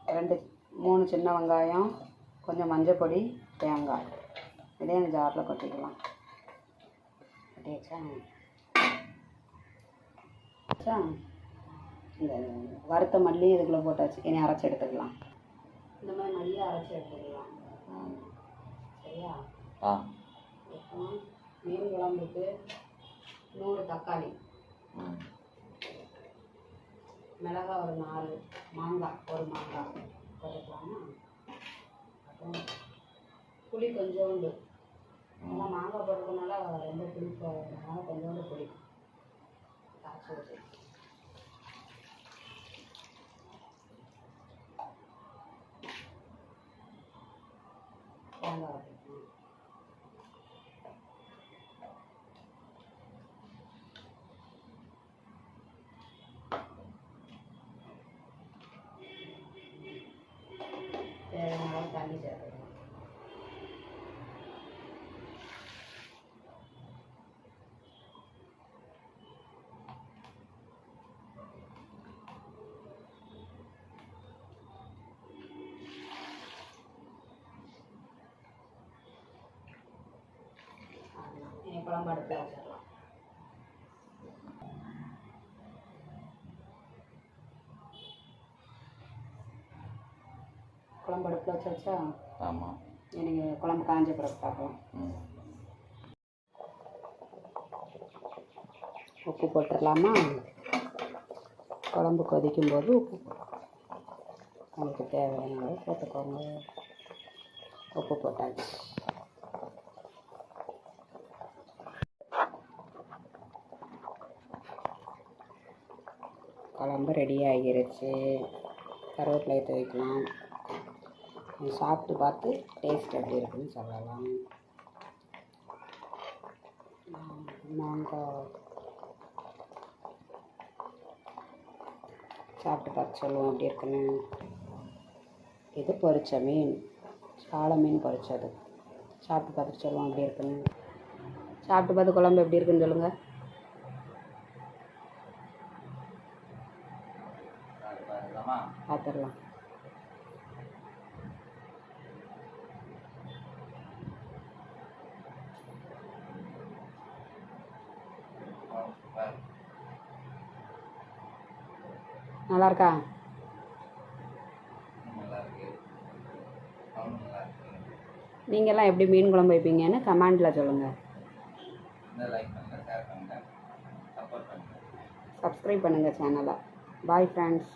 3 சின்ன வெங்காயம், கொஞ்சம் மஞ்சள் பொடி, தேங்காய் இதே இந்த ஜாரில் கொட்டிக்கலாம். கொட்டியாச்சா? இந்த வறுத்த மல்லி இதுக்குள்ளே போட்டாச்சு. இனி அரைச்சி எடுத்துக்கலாம். இந்த மாதிரி மல்லியை அரைச்சி எடுத்துக்கலாம். சரியா? மீன் குழம்புக்கு 100 தக்காளி, மிளகாய் ஒரு 4, மாங்காய் ஒரு மாங்காய் போட்டுக்கலாமா? அப்புறம் புளி கொஞ்சோண்டு, ஏன்னா மாங்காய் போடுறதுனால ரொம்ப புளிப்பாக கொஞ்சோண்டு புளி கரைச்சி வச்சு தேங்காய் வைக்கணும். தேவையான அளவு தண்ணி சேர்த்துக்கணும். குழம்பு அடுப்பில் வச்சிடலாம். குழம்பு அடுப்பில் வச்சாச்சா? ஆமாம். நீங்கள் குழம்பு காஞ்ச பிறகு பார்க்கலாம். உப்பு போட்டுடலாமா? குழம்பு கொதிக்கும்போது உப்பு உங்களுக்கு தேவையான அளவு போட்டுக்கோங்க. உப்பு போட்டாச்சு. குழம்பு ரெடி ஆகிருச்சு. கருவேப்பிலை வைக்கலாம். சாப்பிட்டு பார்த்து டேஸ்ட் எப்படி இருக்குன்னு சொல்லலாம். மாங்காய் சாப்பிட்டு பார்த்து சொல்லுவோம் எப்படி இருக்குன்னு. இது பொரிச்ச மீன், சாலை மீன் பொரிச்சது. சாப்பிட்டு பார்த்துட்டு சொல்லுவோம் எப்படி இருக்குன்னு. சாப்பிட்டு பார்த்து குழம்பு எப்படி இருக்குன்னு சொல்லுங்கள். பார்த்துடலாம். நல்லா இருக்கா? நீங்கள்லாம் எப்படி மீன் குழம்பு வைப்பீங்கன்னு கமெண்டில் சொல்லுங்கள். சப்ஸ்கிரைப் பண்ணுங்கள் சேனலை. Bye friends.